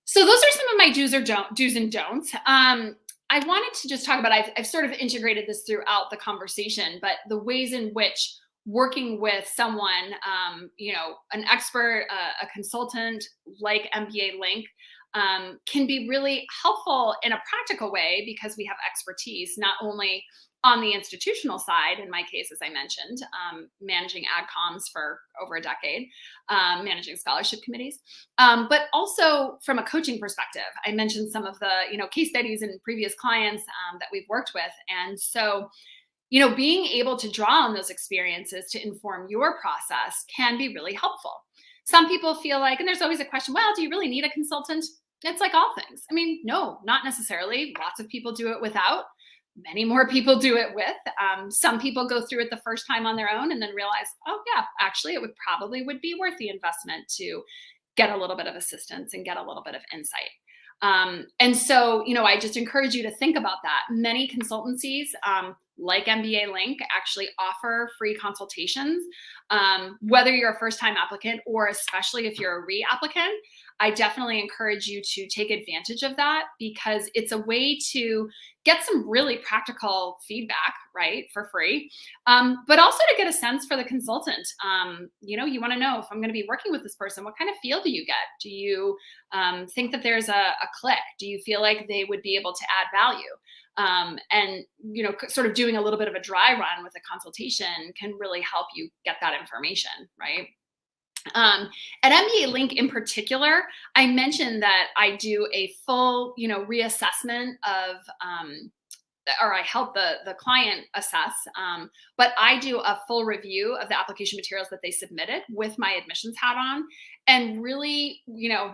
So those are some of my do's and don'ts. I wanted to just talk about, I've sort of integrated this throughout the conversation, but the ways in which working with someone, an expert, a consultant like MBA Link, can be really helpful in a practical way because we have expertise, not only on the institutional side, in my case, as I mentioned, managing AdComs for over a decade, managing scholarship committees, but also from a coaching perspective. I mentioned some of the, case studies and previous clients that we've worked with. And so, being able to draw on those experiences to inform your process can be really helpful. Some people feel like, and there's always a question, well, do you really need a consultant? It's like all things. No, not necessarily. Lots of people do it without. Many more people do it with. Some people go through it the first time on their own and then realize, oh yeah, actually it would be worth the investment to get a little bit of assistance and get a little bit of insight. And so, I just encourage you to think about that. Many consultancies, like MBA Link, actually offer free consultations. Whether you're a first-time applicant or especially if you're a reapplicant, I definitely encourage you to take advantage of that because it's a way to get some really practical feedback, right, for free, but also to get a sense for the consultant. You want to know if I'm going to be working with this person, what kind of feel do you get? Do you think that there's a click? Do you feel like they would be able to add value? And sort of doing a little bit of a dry run with a consultation can really help you get that information, right? At MBA Link in particular, I mentioned that I do a full, reassessment of, or I help the client assess, but I do a full review of the application materials that they submitted with my admissions hat on, and really,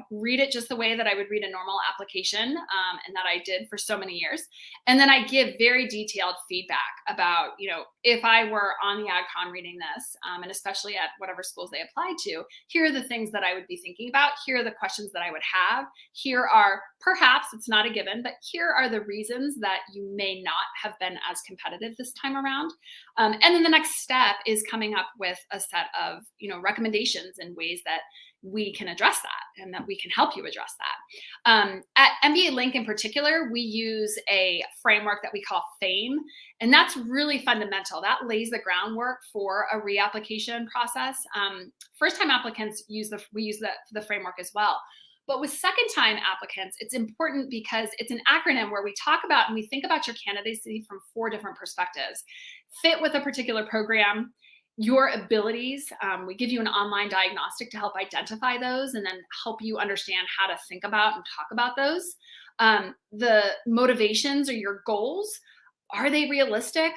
read it just the way that I would read a normal application, and that I did for so many years. And then I give very detailed feedback about, if I were on the AdCon reading this, and especially at whatever schools they apply to, here are the things that I would be thinking about. Here are the questions that I would have. Here are, perhaps it's not a given, but here are the reasons that you may not have been as competitive this time around. And then the next step is coming up with a set of, recommendations and ways that we can address that and that we can help you address that. At MBA Link in particular, we use a framework that we call FAME, and that's really fundamental. That lays the groundwork for a reapplication process. First-time applicants we use the framework as well. But with second-time applicants, it's important because it's an acronym where we talk about and we think about your candidacy from 4 different perspectives. Fit with a particular program, your abilities. We give you an online diagnostic to help identify those and then help you understand how to think about and talk about those. The motivations or your goals. Are they realistic?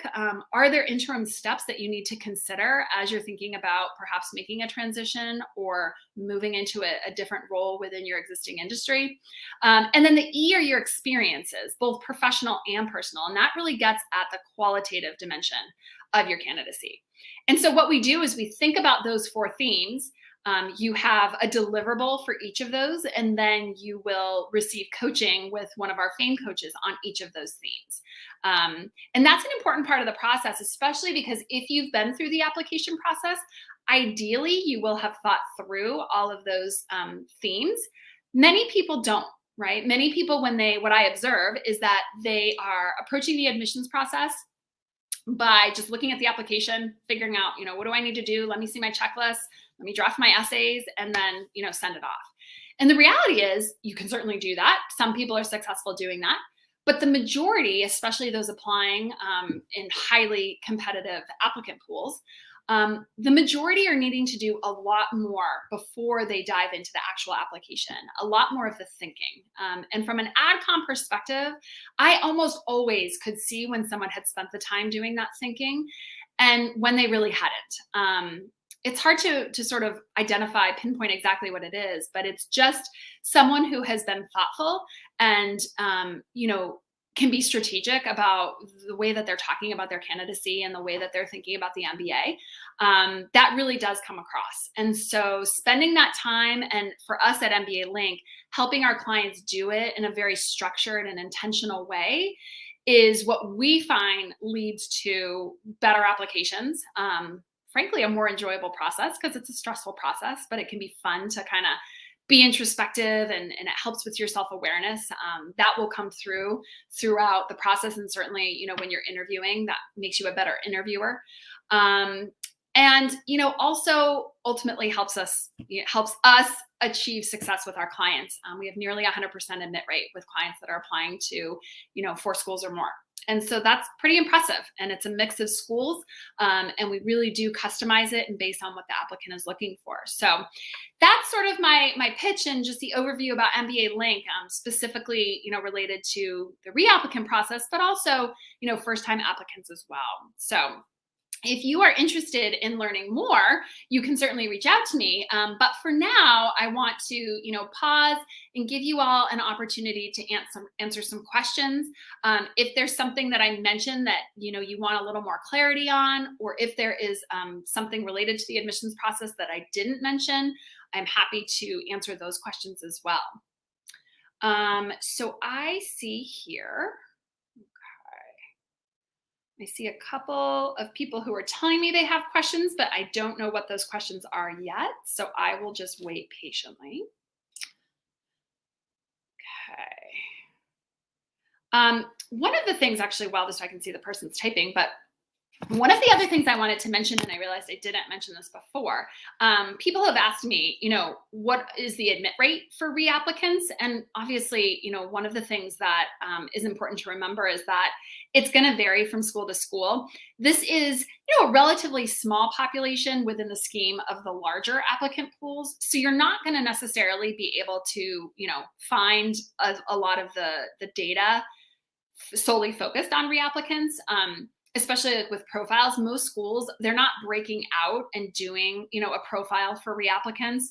Are there interim steps that you need to consider as you're thinking about perhaps making a transition or moving into a different role within your existing industry? And then the E are your experiences, both professional and personal. And that really gets at the qualitative dimension of your candidacy. And so what we do is we think about those 4 themes. You have a deliverable for each of those, and then you will receive coaching with one of our FAME coaches on each of those themes. And that's an important part of the process, especially because if you've been through the application process, ideally you will have thought through all of those themes. Many people don't, right? Many people, what I observe is that they are approaching the admissions process by just looking at the application, figuring out, what do I need to do? Let me see my checklist. Let me draft my essays and then, send it off. And the reality is you can certainly do that. Some people are successful doing that. But the majority, especially those applying in highly competitive applicant pools, the majority are needing to do a lot more before they dive into the actual application, a lot more of the thinking. And from an AdCom perspective, I almost always could see when someone had spent the time doing that thinking and when they really hadn't. It's hard to sort of pinpoint exactly what it is, but it's just someone who has been thoughtful and, can be strategic about the way that they're talking about their candidacy and the way that they're thinking about the MBA. That really does come across. And so spending that time, and for us at MBA Link, helping our clients do it in a very structured and intentional way is what we find leads to better applications. Frankly, a more enjoyable process because it's a stressful process, but it can be fun to kind of be introspective and it helps with your self-awareness. That will come throughout the process. And certainly, when you're interviewing, that makes you a better interviewer. And, also ultimately helps us achieve success with our clients. We have nearly 100% admit rate with clients that are applying to, 4 schools or more. And so that's pretty impressive. And it's a mix of schools. And we really do customize it and based on what the applicant is looking for. So that's sort of my pitch and just the overview about MBA Link, specifically, related to the reapplicant process, but also, first-time applicants as well. So If you are interested in learning more, you can certainly reach out to me. But for now, I want to, pause and give you all an opportunity to answer some questions. If there's something that I mentioned that you want a little more clarity on, or if there is something related to the admissions process that I didn't mention, I'm happy to answer those questions as well. So I see here. I see a couple of people who are telling me they have questions, but I don't know what those questions are yet. So I will just wait patiently. Okay. One of the things, actually, while this, I can see the person's typing, but one of the other things I wanted to mention, and I realized I didn't mention this before, people have asked me, what is the admit rate for reapplicants? And obviously, one of the things that is important to remember is that it's going to vary from school to school. This is, a relatively small population within the scheme of the larger applicant pools. So you're not going to necessarily be able to, find a lot of the data solely focused on reapplicants. Especially with profiles, most schools, they're not breaking out and doing, a profile for reapplicants.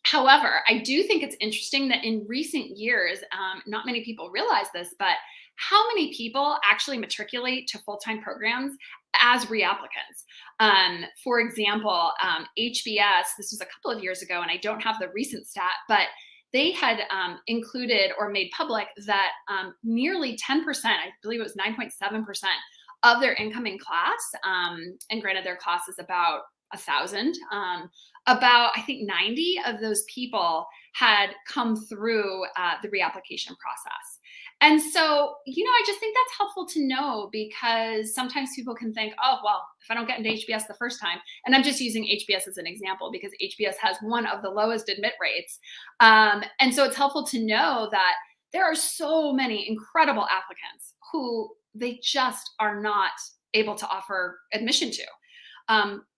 However, I do think it's interesting that in recent years, not many people realize this, but how many people actually matriculate to full-time programs as reapplicants? For example, HBS, this was a couple of years ago, and I don't have the recent stat, but they had included or made public that nearly 10%, I believe it was 9.7%, of their incoming class, and granted their class is about 1,000, about, I think, 90 of those people had come through the reapplication process. And so, I just think that's helpful to know, because sometimes people can think, oh, well, if I don't get into HBS the first time, and I'm just using HBS as an example because HBS has one of the lowest admit rates. And so it's helpful to know that there are so many incredible applicants who they just are not able to offer admission to,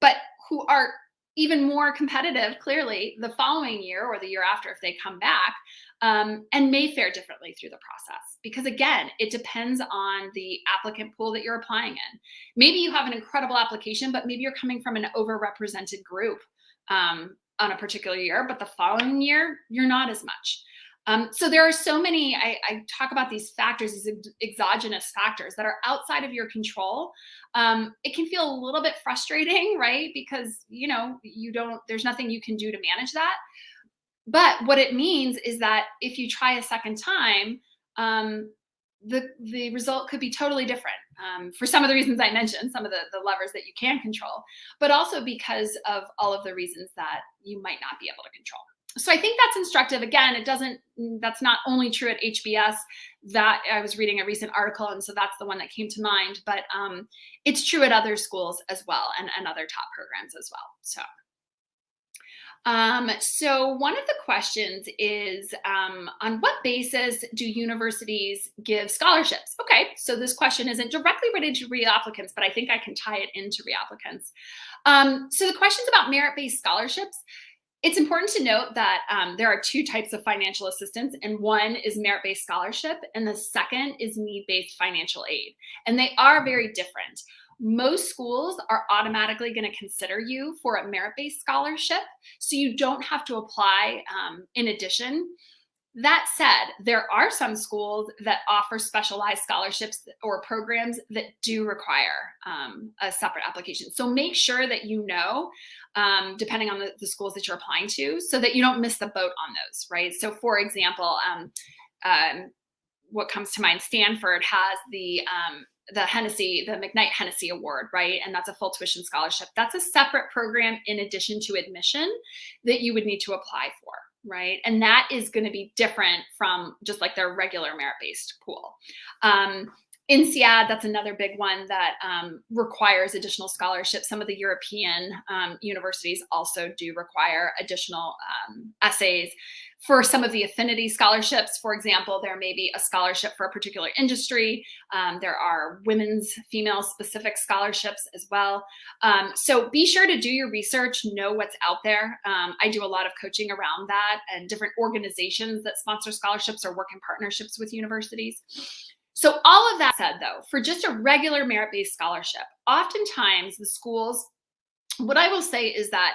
but who are even more competitive, clearly, the following year or the year after if they come back, and may fare differently through the process. Because again, it depends on the applicant pool that you're applying in. Maybe you have an incredible application, but maybe you're coming from an overrepresented group on a particular year, but the following year, you're not as much. So there are so many, I talk about these factors, these exogenous factors that are outside of your control. It can feel a little bit frustrating, right? Because, there's nothing you can do to manage that. But what it means is that if you try a second time, the result could be totally different, for some of the reasons I mentioned, some of the levers that you can control, but also because of all of the reasons that you might not be able to control. So I think that's instructive. Again, that's not only true at HBS. That I was reading a recent article, and so that's the one that came to mind, but it's true at other schools as well, and other top programs as well. So one of the questions is, on what basis do universities give scholarships? Okay, so this question isn't directly related to reapplicants, but I think I can tie it into reapplicants. So the question's about merit-based scholarships. It's important to note that there are two types of financial assistance, and one is merit-based scholarship, and the second is need-based financial aid. And they are very different. Most schools are automatically going to consider you for a merit-based scholarship, so you don't have to apply in addition. That said, there are some schools that offer specialized scholarships or programs that do require a separate application. So make sure that depending on the schools that you're applying to, so that you don't miss the boat on those, right? So for example, what comes to mind, Stanford has the McKnight Hennessy Award, right? And that's a full tuition scholarship. That's a separate program in addition to admission that you would need to apply for, right? And that is going to be different from just like their regular merit-based pool. INSEAD, that's another big one that requires additional scholarships. Some of the European universities also do require additional essays. For some of the affinity scholarships, for example, there may be a scholarship for a particular industry. There are women's, female-specific scholarships as well. So be sure to do your research, know what's out there. I do a lot of coaching around that, and different organizations that sponsor scholarships or work in partnerships with universities. So all of that said, though, for just a regular merit-based scholarship, oftentimes the schools, what I will say is that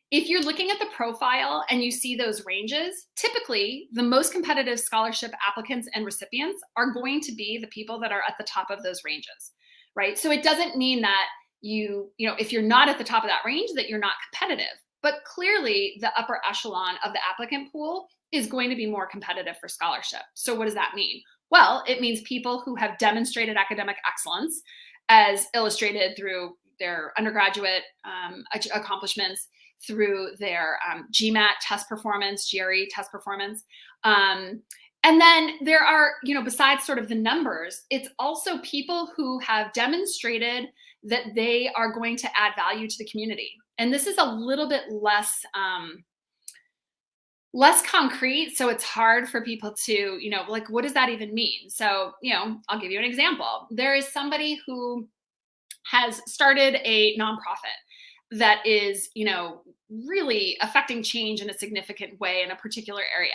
if you're looking at the profile and you see those ranges, typically the most competitive scholarship applicants and recipients are going to be the people that are at the top of those ranges, right? So it doesn't mean that if you're not at the top of that range, that you're not competitive. But clearly the upper echelon of the applicant pool is going to be more competitive for scholarship. So what does that mean? Well, it means people who have demonstrated academic excellence as illustrated through their undergraduate accomplishments, through their GMAT test performance, GRE test performance. And then there are, besides sort of the numbers, it's also people who have demonstrated that they are going to add value to the community. And this is a little bit less concrete. So it's hard for people to, like, what does that even mean? So, I'll give you an example. There is somebody who has started a nonprofit that is, really affecting change in a significant way in a particular area.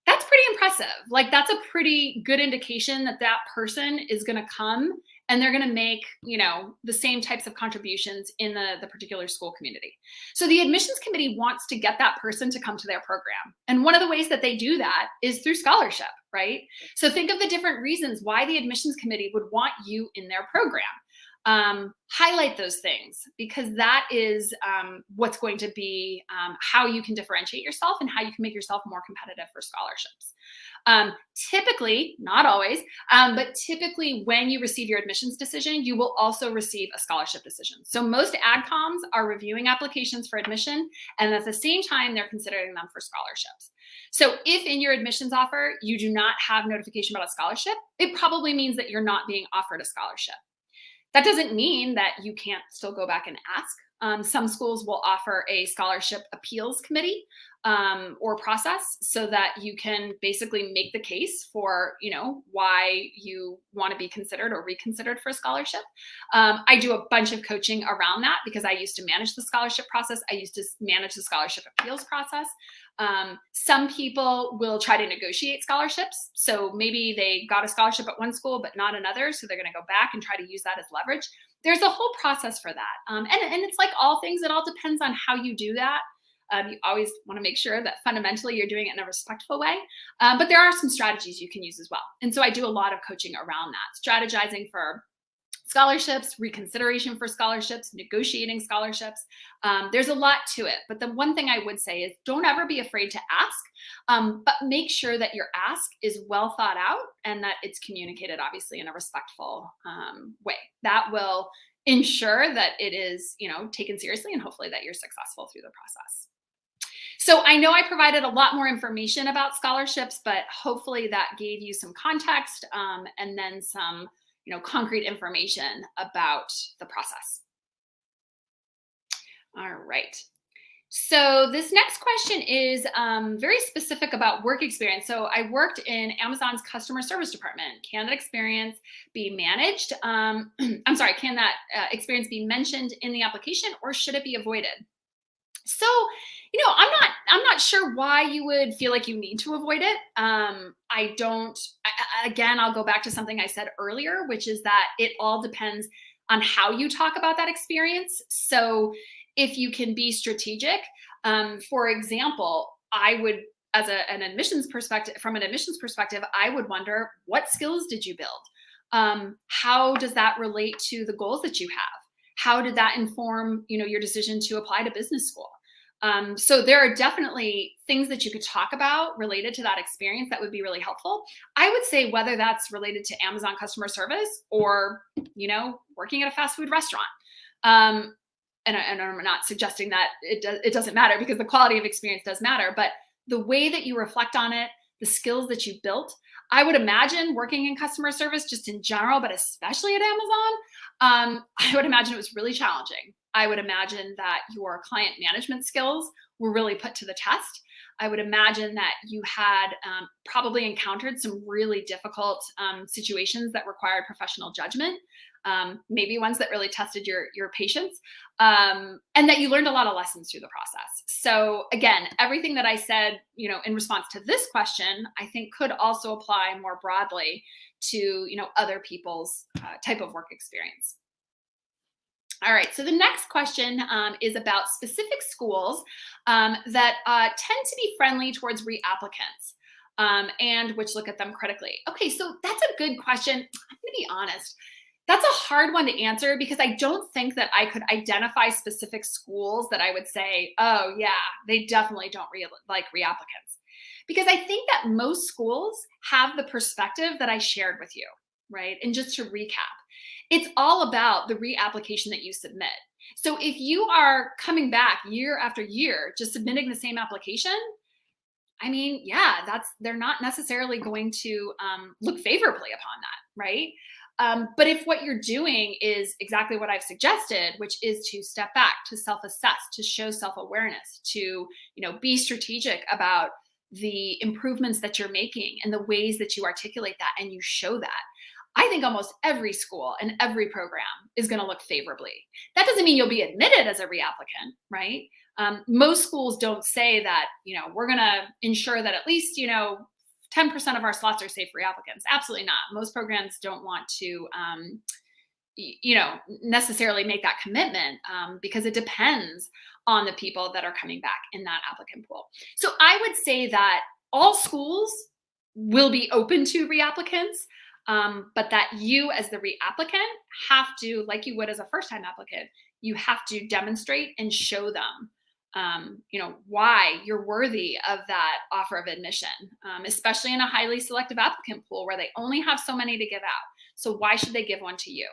That's pretty impressive. Like, that's a pretty good indication that that person is going to come and they're going to make, the same types of contributions in the particular school community. So the admissions committee wants to get that person to come to their program. And one of the ways that they do that is through scholarship, right? So think of the different reasons why the admissions committee would want you in their program. Highlight those things, because that is what's going to be how you can differentiate yourself and how you can make yourself more competitive for scholarships. Typically, not always, but typically when you receive your admissions decision, you will also receive a scholarship decision. So most AdComs are reviewing applications for admission, and at the same time, they're considering them for scholarships. So if in your admissions offer, you do not have notification about a scholarship, it probably means that you're not being offered a scholarship. That doesn't mean that you can't still go back and ask. Some schools will offer a scholarship appeals committee or process so that you can basically make the case for, why you want to be considered or reconsidered for a scholarship. I do a bunch of coaching around that because I used to manage the scholarship process. I used to manage the scholarship appeals process. Some people will try to negotiate scholarships. So maybe they got a scholarship at one school, but not another. So they're going to go back and try to use that as leverage. There's a whole process for that. And it's like all things, it all depends on how you do that. You always want to make sure that fundamentally you're doing it in a respectful way. But there are some strategies you can use as well. And so I do a lot of coaching around that, strategizing for scholarships, reconsideration for scholarships, negotiating scholarships. There's a lot to it. But the one thing I would say is don't ever be afraid to ask, but make sure that your ask is well thought out and that it's communicated, obviously, in a respectful way. That will ensure that it is, taken seriously and hopefully that you're successful through the process. So I know I provided a lot more information about scholarships, but hopefully that gave you some context and then some concrete information about the process. All right. So this next question is very specific about work experience. So I worked in Amazon's customer service department. Can that experience be managed? I'm sorry, can that experience be mentioned in the application or should it be avoided? So, I'm not sure why you would feel like you need to avoid it. Again, I'll go back to something I said earlier, which is that it all depends on how you talk about that experience. So if you can be strategic, for example, I would, from an admissions perspective, I would wonder, what skills did you build? How does that relate to the goals that you have? How did that inform, your decision to apply to business school? So there are definitely things that you could talk about related to that experience that would be really helpful. I would say whether that's related to Amazon customer service or, working at a fast food restaurant. And I'm not suggesting that it doesn't matter, because the quality of experience does matter, but the way that you reflect on it, the skills that you built, I would imagine working in customer service just in general, but especially at Amazon, I would imagine it was really challenging. I would imagine that your client management skills were really put to the test. I would imagine that you had probably encountered some really difficult situations that required professional judgment. maybe ones that really tested your patience, and that you learned a lot of lessons through the process. So again, everything that I said, in response to this question, I think could also apply more broadly to, other people's type of work experience. All right, so the next question is about specific schools that tend to be friendly towards reapplicants and which look at them critically. Okay, so that's a good question. I'm gonna be honest. That's a hard one to answer because I don't think that I could identify specific schools that I would say, oh yeah, they definitely don't like reapplicants. Because I think that most schools have the perspective that I shared with you, right? And just to recap, it's all about the reapplication that you submit. So if you are coming back year after year, just submitting the same application, I mean, yeah, they're not necessarily going to look favorably upon that, right? But if what you're doing is exactly what I've suggested, which is to step back, to self-assess, to show self-awareness, to be strategic about the improvements that you're making and the ways that you articulate that and you show that, I think almost every school and every program is going to look favorably. That doesn't mean you'll be admitted as a reapplicant, right? Most schools don't say that, we're going to ensure that at least, 10% of our slots are safe for reapplicants. Absolutely not. Most programs don't want to, necessarily make that commitment because it depends on the people that are coming back in that applicant pool. So I would say that all schools will be open to reapplicants, but that you as the reapplicant have to, like you would as a first-time applicant, you have to demonstrate and show them why you're worthy of that offer of admission, especially in a highly selective applicant pool where they only have so many to give out. So why should they give one to you?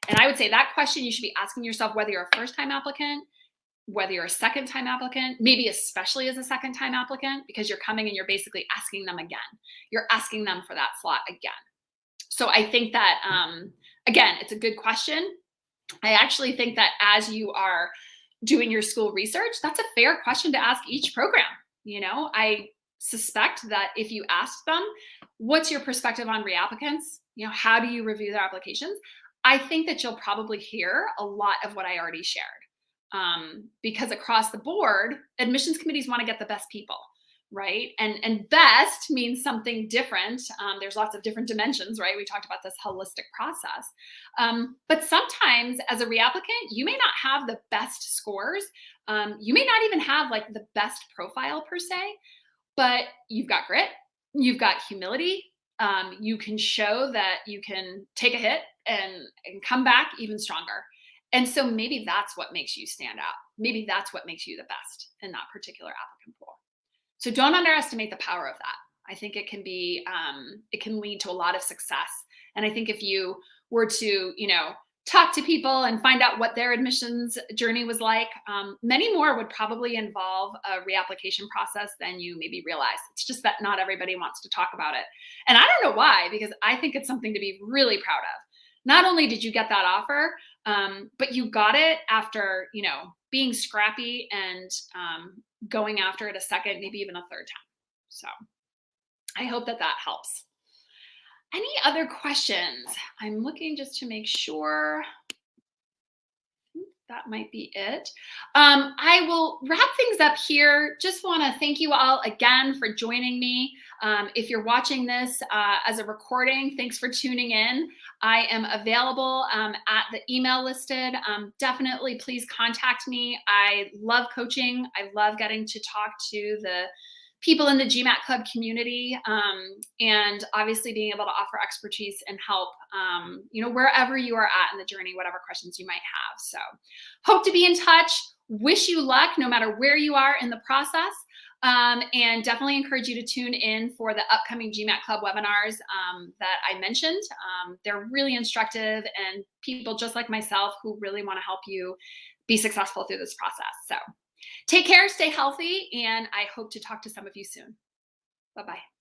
And I would say that question you should be asking yourself, whether you're a first-time applicant, whether you're a second-time applicant, maybe especially as a second-time applicant, because you're coming and you're basically asking them again. You're asking them for that slot again. So I think that, again, it's a good question. I actually think that as you are doing your school research, that's a fair question to ask each program. I suspect that if you ask them, what's your perspective on reapplicants? How do you review their applications? I think that you'll probably hear a lot of what I already shared. Because across the board, admissions committees want to get the best people, right? And best means something different. There's lots of different dimensions, right? We talked about this holistic process. But sometimes as a reapplicant, you may not have the best scores. You may not even have like the best profile per se, but you've got grit, you've got humility. You can show that you can take a hit and come back even stronger. And so maybe that's what makes you stand out. Maybe that's what makes you the best in that particular applicant pool. So don't underestimate the power of that. I think it can be, it can lead to a lot of success. And I think if you were to, talk to people and find out what their admissions journey was like, many more would probably involve a reapplication process than you maybe realize. It's just that not everybody wants to talk about it. And I don't know why, because I think it's something to be really proud of. Not only did you get that offer, but you got it after, being scrappy and going after it a second, maybe even a third time. So I hope that helps. Any other questions? I'm looking just to make sure. That might be it. I will wrap things up here. Just want to thank you all again for joining me. If you're watching this as a recording, thanks for tuning in. I am available at the email listed. Definitely please contact me. I love coaching. I love getting to talk to the people in the GMAT Club community, and obviously being able to offer expertise and help, wherever you are at in the journey, whatever questions you might have. So hope to be in touch. Wish you luck no matter where you are in the process. And definitely encourage you to tune in for the upcoming GMAT Club webinars that I mentioned. They're really instructive and people just like myself who really want to help you be successful through this process. So take care, stay healthy, and I hope to talk to some of you soon. Bye-bye.